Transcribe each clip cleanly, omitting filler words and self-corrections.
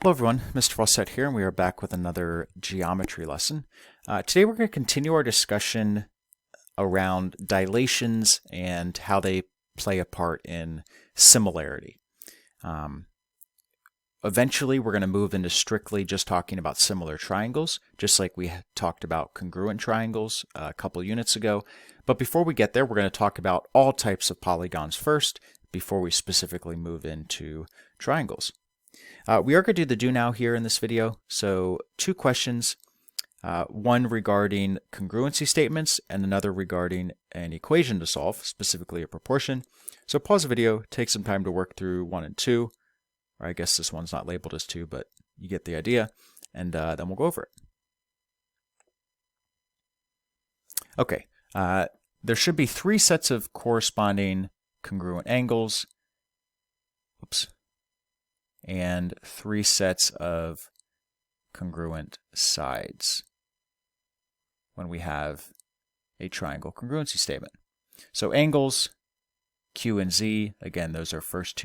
Hello everyone, Mr. Fawcett here, and we are back with another geometry lesson. Today we're going to continue our discussion around dilations and how they play a part in similarity. Eventually we're going to move into strictly just talking about similar triangles, just like we talked about congruent triangles a couple units ago. But before we get there, we're going to talk about all types of polygons first, before we specifically move into triangles. We are going to do the do now here in this video. So 2 questions, one regarding congruency statements and another regarding an equation to solve, specifically a proportion. So pause the video, take some time to work through 1 and 2, or I guess this one's not labeled as 2, but you get the idea, and then we'll go over it. Okay, there should be 3 sets of corresponding congruent angles. Oops. And 3 sets of congruent sides when we have a triangle congruency statement. So angles, Q and Z, again, those are first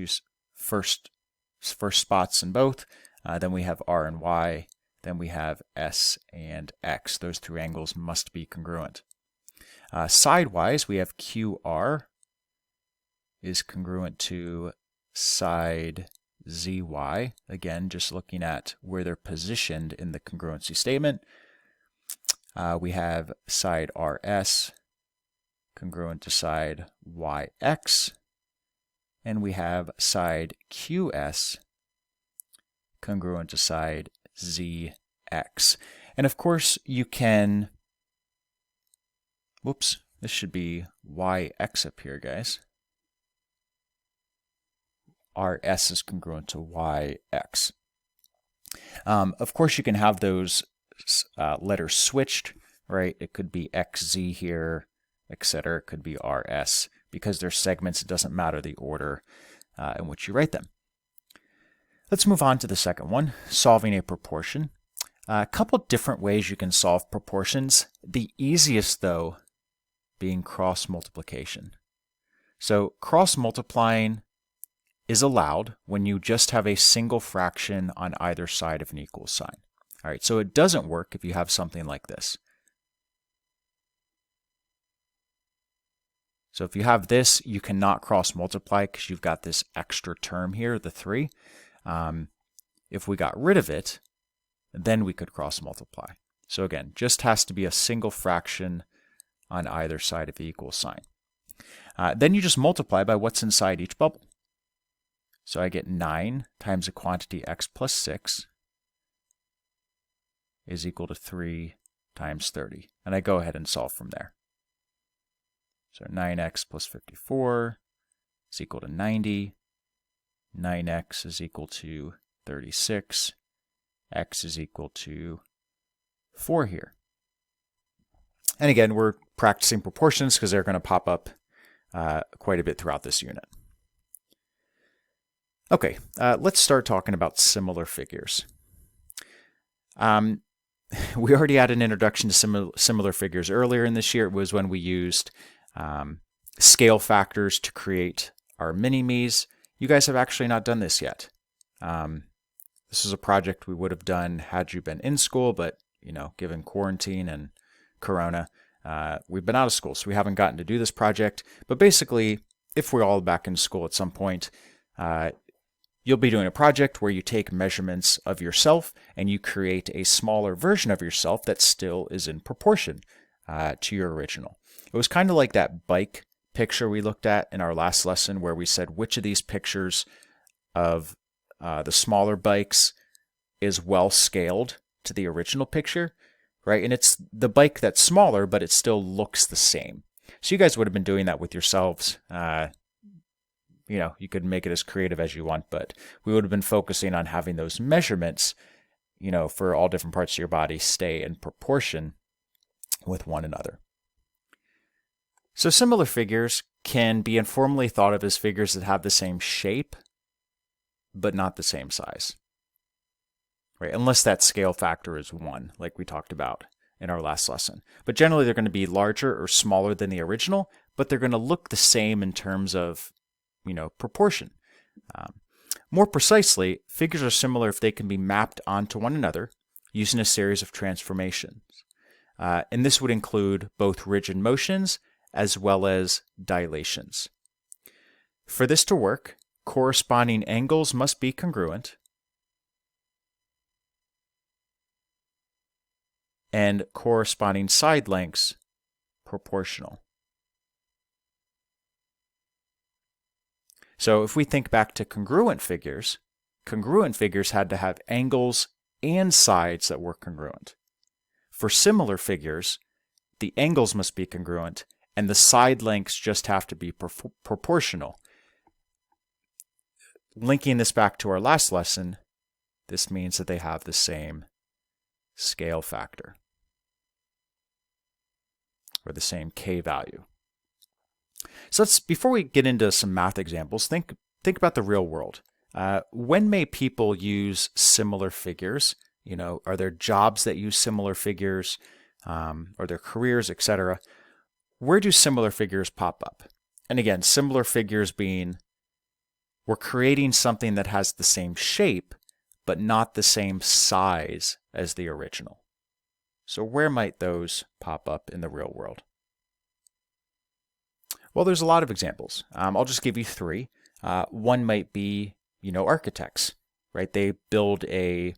spots in both. Then we have R and Y. Then we have S and X. Those 3 angles must be congruent. Sidewise, we have QR is congruent to side ZY, again, just looking at where they're positioned in the congruency statement. We have side RS congruent to side YX, and we have side QS congruent to side ZX. And of course, you can, whoops, this should be YX up here, guys. RS is congruent to YX. Of course, you can have those letters switched, right? It could be XZ here, etc. It could be RS. Because they're segments, it doesn't matter the order in which you write them. Let's move on to the second one, solving a proportion. A couple different ways you can solve proportions. The easiest, though, being cross multiplication. So cross multiplying is allowed when you just have a single fraction on either side of an equal sign. All right, so it doesn't work if you have something like this. So if you have this, you cannot cross multiply because you've got this extra term here, the 3. If we got rid of it, then we could cross multiply. So again, just has to be a single fraction on either side of the equal sign. Then you just multiply by what's inside each bubble. So I get 9 times a quantity x plus 6 is equal to 3 times 30. And I go ahead and solve from there. So 9x plus 54 is equal to 90. 9x is equal to 36. X is equal to 4 here. And again, we're practicing proportions because they're going to pop up quite a bit throughout this unit. Okay, let's start talking about similar figures. We already had an introduction to similar figures earlier in this year. It was when we used scale factors to create our mini-me's. You guys have actually not done this yet. This is a project we would have done had you been in school, but given quarantine and Corona, we've been out of school, so we haven't gotten to do this project. But basically, if we're all back in school at some point, you'll be doing a project where you take measurements of yourself and you create a smaller version of yourself that still is in proportion to your original. It was kind of like that bike picture we looked at in our last lesson where we said which of these pictures of the smaller bikes is well scaled to the original picture, right? And it's the bike that's smaller, but it still looks the same. So you guys would have been doing that with yourselves. You could make it as creative as you want, but we would have been focusing on having those measurements, for all different parts of your body stay in proportion with one another. So similar figures can be informally thought of as figures that have the same shape, but not the same size, right? Unless that scale factor is 1, like we talked about in our last lesson. But generally, they're going to be larger or smaller than the original, but they're going to look the same in terms of, proportion. More precisely, figures are similar if they can be mapped onto one another using a series of transformations. And this would include both rigid motions as well as dilations. For this to work, corresponding angles must be congruent, and corresponding side lengths proportional. So if we think back to congruent figures had to have angles and sides that were congruent. For similar figures, the angles must be congruent and the side lengths just have to be proportional. Linking this back to our last lesson, this means that they have the same scale factor, or the same k value. So before we get into some math examples, think about the real world. When may people use similar figures? Are there jobs that use similar figures? Are there careers, etc.? Where do similar figures pop up? And again, similar figures being we're creating something that has the same shape, but not the same size as the original. So where might those pop up in the real world? Well, there's a lot of examples. I'll just give you three. One might be, architects, right? They build a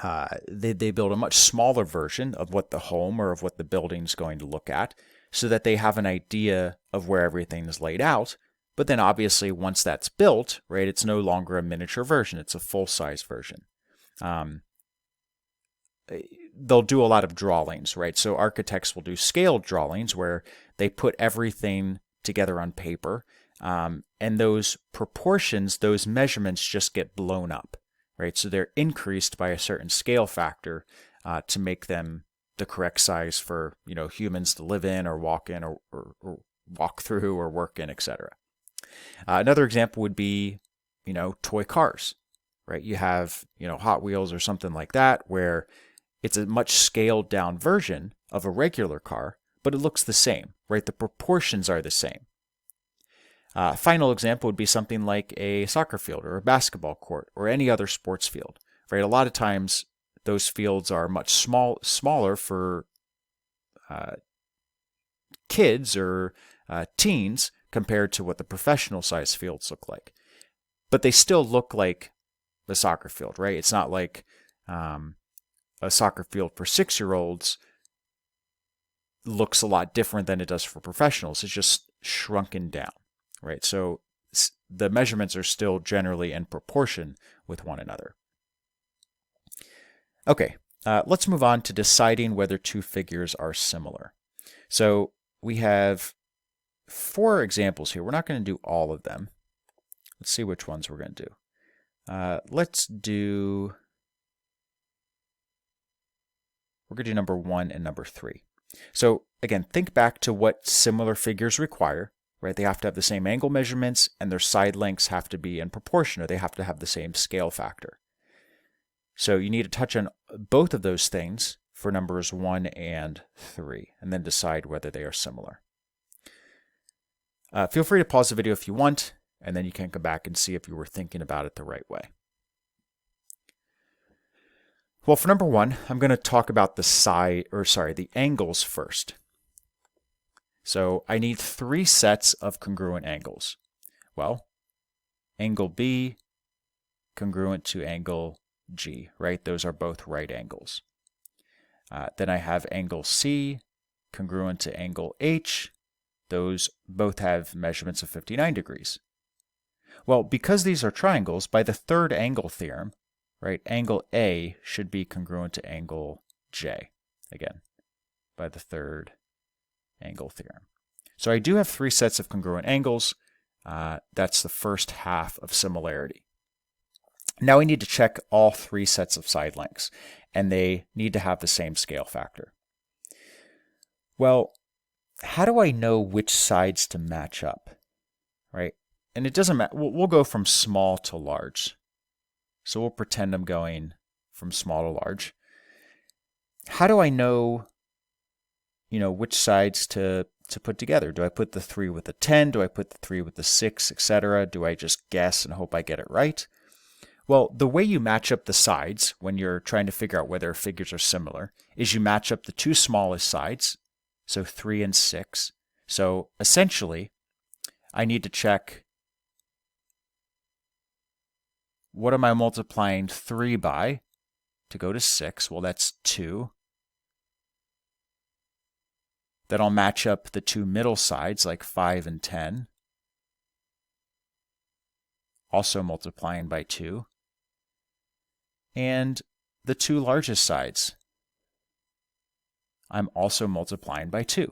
much smaller version of what the home or of what the building's going to look at, so that they have an idea of where everything is laid out. But then obviously once that's built, right, it's no longer a miniature version, it's a full-size version. They'll do a lot of drawings, right? So architects will do scaled drawings where they put everything together on paper, and those proportions, those measurements just get blown up, right? So they're increased by a certain scale factor to make them the correct size for humans to live in or walk in or walk through or work in, etc. Another example would be toy cars, right? You have Hot Wheels or something like that where it's a much scaled down version of a regular car, but it looks the same, right? The proportions are the same. Final example would be something like a soccer field or a basketball court or any other sports field, right? A lot of times those fields are much smaller for kids or teens compared to what the professional size fields look like. But they still look like a soccer field, right? It's not like a soccer field for 6-year-olds looks a lot different than it does for professionals. It's just shrunken down, right? So the measurements are still generally in proportion with one another. Okay, let's move on to deciding whether two figures are similar. So we have 4 examples here. We're not going to do all of them. Let's see which ones we're going to do. We're going to do number 1 and number 3. So again, think back to what similar figures require, right? They have to have the same angle measurements and their side lengths have to be in proportion, or they have to have the same scale factor. So you need to touch on both of those things for numbers 1 and 3, and then decide whether they are similar. Feel free to pause the video if you want, and then you can come back and see if you were thinking about it the right way. Well, for number 1, I'm going to talk about the angles first. So I need 3 sets of congruent angles. Well, angle B congruent to angle G, right? Those are both right angles. Then I have angle C congruent to angle H. Those both have measurements of 59 degrees. Well, because these are triangles, by the third angle theorem, right, angle A should be congruent to angle J, again, by the third angle theorem. So I do have 3 sets of congruent angles. That's the first half of similarity. Now we need to check all 3 sets of side lengths, and they need to have the same scale factor. Well, how do I know which sides to match up, right? And it doesn't matter. We'll go from small to large. So we'll pretend I'm going from small to large. How do I know, which sides to put together. Do I put the 3 with the 10? Do I put the 3 with the 6, etc.? Do I just guess and hope I get it right? Well, the way you match up the sides when you're trying to figure out whether figures are similar is you match up the two smallest sides, so 3 and 6. So essentially, I need to check, what am I multiplying 3 by to go to 6? Well, that's 2. Then I'll match up the two middle sides, like 5 and 10, also multiplying by 2. And the two largest sides, I'm also multiplying by 2.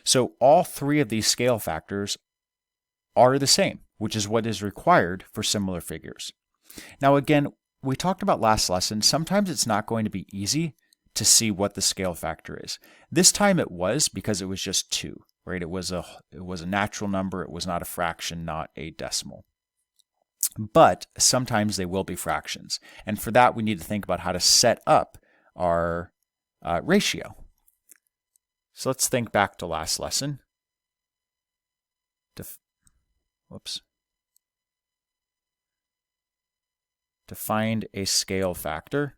So all three of these scale factors are the same, which is what is required for similar figures. Now again, we talked about last lesson, sometimes it's not going to be easy to see what the scale factor is. This time it was, because it was just 2, right? It was a natural number, it was not a fraction, not a decimal. But sometimes they will be fractions. And for that, we need to think about how to set up our ratio. So let's think back to last lesson. To find a scale factor,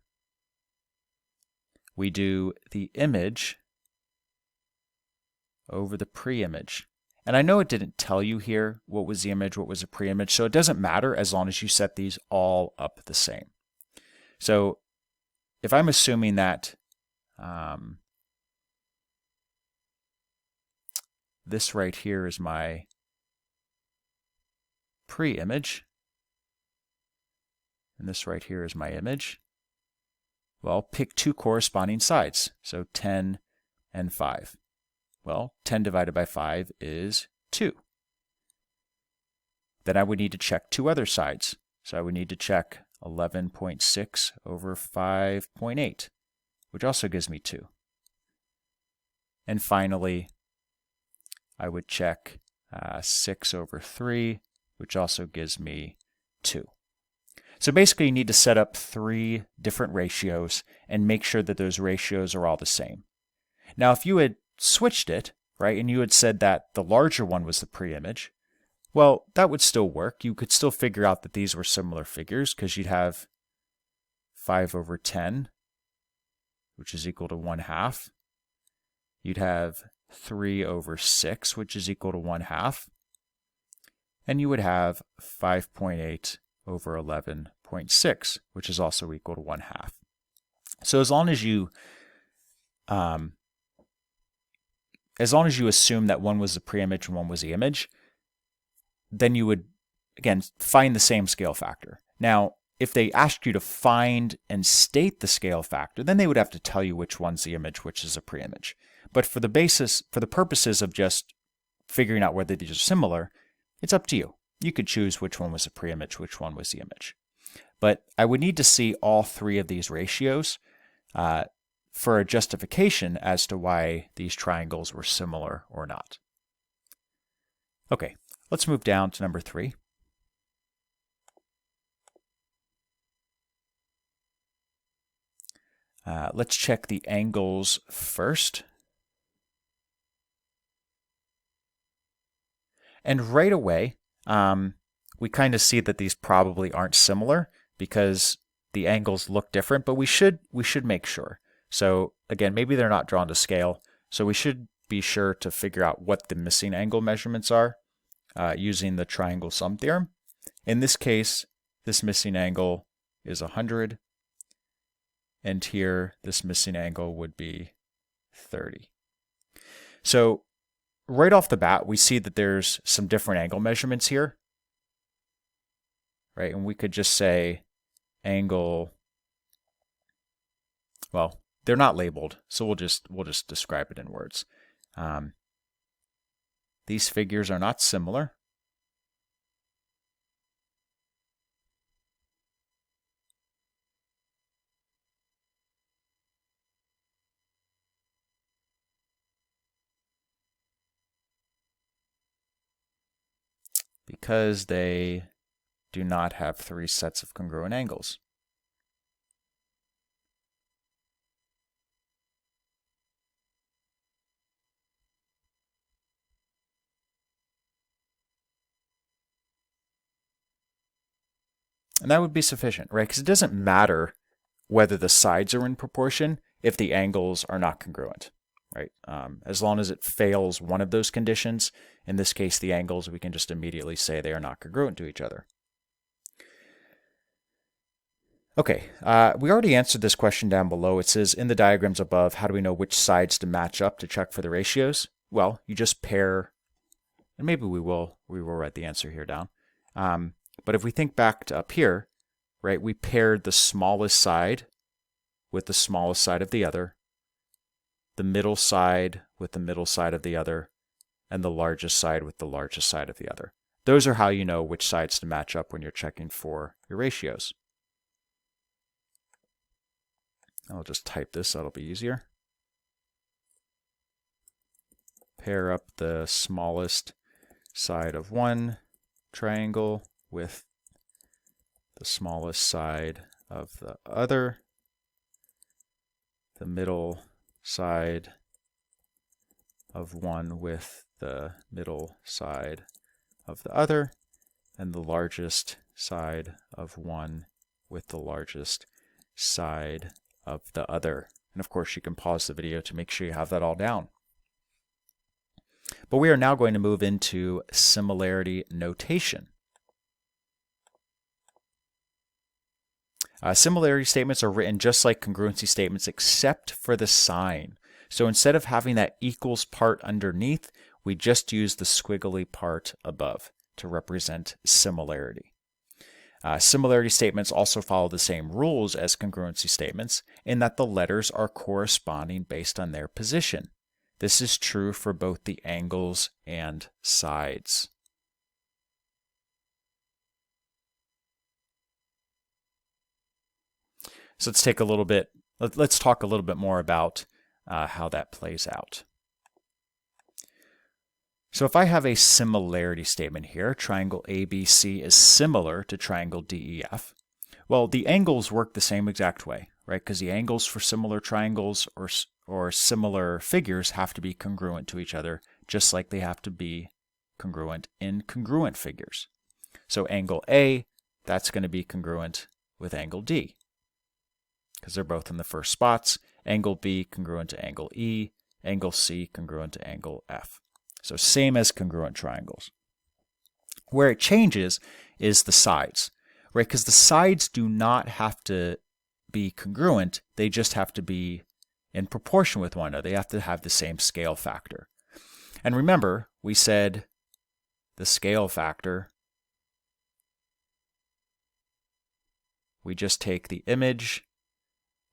we do the image over the pre-image. And I know it didn't tell you here what was the image, what was the pre-image, so it doesn't matter as long as you set these all up the same. So if I'm assuming that this right here is my pre-image, and this right here is my image, well, pick two corresponding sides, so 10 and 5. Well, 10 divided by 5 is 2. Then I would need to check two other sides. So I would need to check 11.6 over 5.8, which also gives me 2. And finally, I would check 6 over 3, which also gives me 2. So basically, you need to set up 3 different ratios and make sure that those ratios are all the same. Now, if you had switched it, right, and you had said that the larger one was the pre-image, well, that would still work. You could still figure out that these were similar figures because you'd have 5 over 10, which is equal to 1/2. You'd have 3 over 6, which is equal to 1/2. And you would have 5.8 over 11.6, which is also equal to 1/2. So as long as you assume that one was the pre-image and one was the image, then you would, again, find the same scale factor. Now, if they asked you to find and state the scale factor, then they would have to tell you which one's the image, which is a pre-image. But for the purposes of just figuring out whether these are similar, it's up to you. You could choose which one was the pre-image, which one was the image. But I would need to see all 3 of these ratios for a justification as to why these triangles were similar or not. Okay, let's move down to number 3. Let's check the angles first. And right away, we kind of see that these probably aren't similar because the angles look different, but we should make sure. So again, maybe they're not drawn to scale, so we should be sure to figure out what the missing angle measurements are using the triangle sum theorem. In this case, this missing angle is 100, and here this missing angle would be 30. So right off the bat, we see that there's some different angle measurements here, right? And we could just say angle, well, they're not labeled, so we'll just describe it in words. These figures are not similar. Because they do not have 3 sets of congruent angles. And that would be sufficient, right? Because it doesn't matter whether the sides are in proportion if the angles are not congruent, right? As long as it fails one of those conditions, in this case the angles, we can just immediately say they are not congruent to each other. Okay, we already answered this question down below. It says, in the diagrams above, how do we know which sides to match up to check for the ratios? Well, you just pair, and maybe we will write the answer here down. But if we think back to up here, right, we paired the smallest side with the smallest side of the other, the middle side with the middle side of the other, and the largest side with the largest side of the other. Those are how you know which sides to match up when you're checking for your ratios. I'll just type this, that'll be easier. Pair up the smallest side of one triangle with the smallest side of the other, the middle side of one with the middle side of the other, and the largest side of one with the largest side of the other. And of course, you can pause the video to make sure you have that all down. But we are now going to move into similarity notation. Similarity statements are written just like congruency statements except for the sign. So instead of having that equals part underneath, we just use the squiggly part above to represent similarity. Similarity statements also follow the same rules as congruency statements in that the letters are corresponding based on their position. This is true for both the angles and sides. So let's talk a little bit more about how that plays out. So if I have a similarity statement here, triangle ABC is similar to triangle DEF, well, the angles work the same exact way, right? Because the angles for similar triangles or similar figures have to be congruent to each other, just like they have to be congruent in congruent figures. So angle A, that's going to be congruent with angle D, because they're both in the first spots. Angle B congruent to angle E, angle C congruent to angle F. So same as congruent triangles. Where it changes is the sides, right? Because the sides do not have to be congruent, they just have to be in proportion with one another. They have to have the same scale factor. And remember, we said the scale factor, we just take the image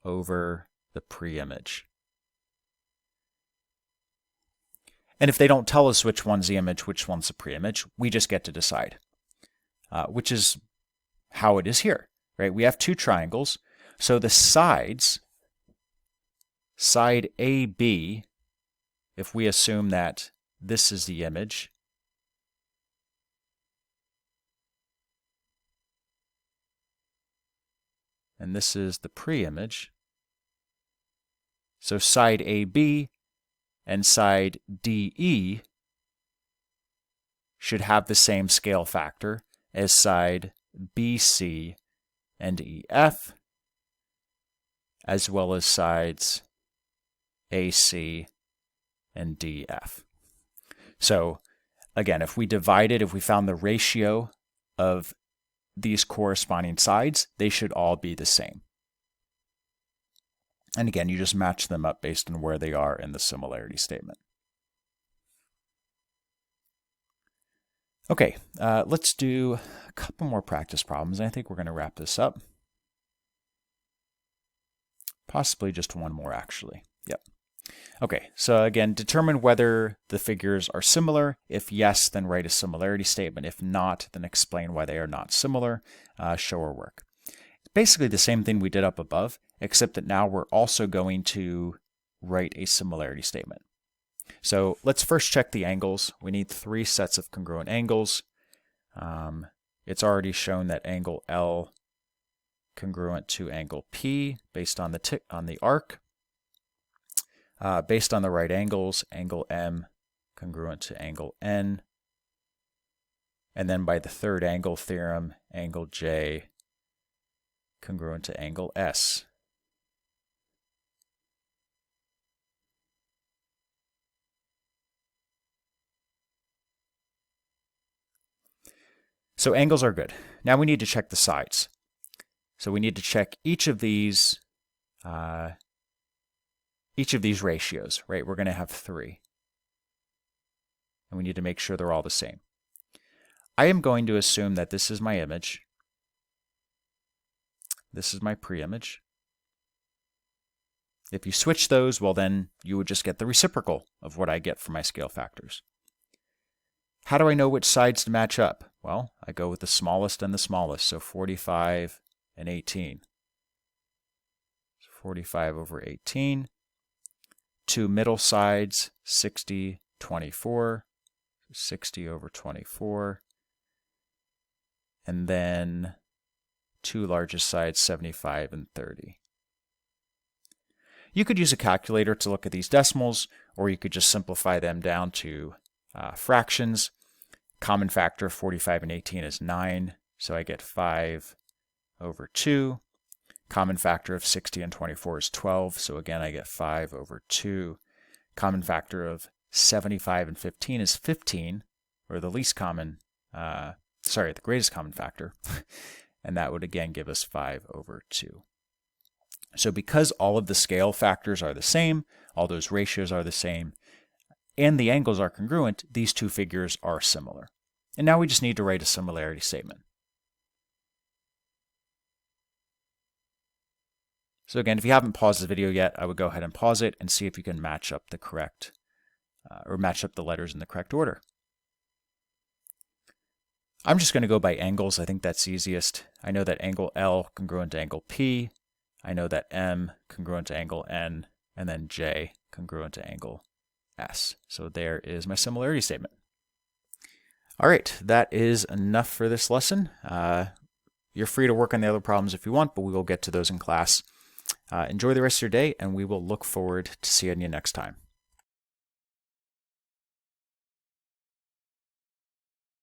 over the pre-image. And if they don't tell us which one's the image, which one's the pre-image, we just get to decide, which is how it is here, right? We have two triangles. So the sides, side AB, if we assume that this is the image, and this is the pre-image, so side AB and side DE should have the same scale factor as side BC and EF, as well as sides AC and DF. So again, if we found the ratio of these corresponding sides, they should all be the same. And again, you just match them up based on where they are in the similarity statement. Okay, let's do a couple more practice problems. I think we're going to wrap this up. Possibly just one more, actually. Yep. Okay, so again, determine whether the figures are similar. If yes, then write a similarity statement. If not, then explain why they are not similar. Show or work. Basically the same thing we did up above, except that now we're also going to write a similarity statement. So let's first check the angles. We need 3 sets of congruent angles. It's already shown that angle L congruent to angle P based on the arc. Based on the right angles, angle M congruent to angle N. And then by the third angle theorem, angle J congruent to angle S. So angles are good. Now we need to check the sides. So we need to check each of these ratios, right? We're going to have 3. And we need to make sure they're all the same. I am going to assume that this is my image. This is my pre-image. If you switch those, well then you would just get the reciprocal of what I get from my scale factors. How do I know which sides to match up? Well, I go with the smallest and the smallest, so 45 and 18. 45 over 18. 2 middle sides, 60, 24. 60 over 24. And then 2 largest sides, 75 and 30. You could use a calculator to look at these decimals, or you could just simplify them down to fractions. Common factor of 45 and 18 is 9, so I get 5 over 2. Common factor of 60 and 24 is 12, so again I get 5 over 2. Common factor of 75 and 15 is 15, or the least common, the greatest common factor, and that would again give us 5 over 2. So because all of the scale factors are the same, all those ratios are the same, and the angles are congruent, these two figures are similar. And now we just need to write a similarity statement. So again, if you haven't paused the video yet, I would go ahead and pause it and see if you can match up the correct, match up the letters in the correct order. I'm just going to go by angles. I think that's easiest. I know that angle L congruent to angle P. I know that M congruent to angle N, and then J congruent to angle S. So there is my similarity statement. All right, that is enough for this lesson. You're free to work on the other problems if you want, but we will get to those in class. Enjoy the rest of your day, and we will look forward to seeing you next time.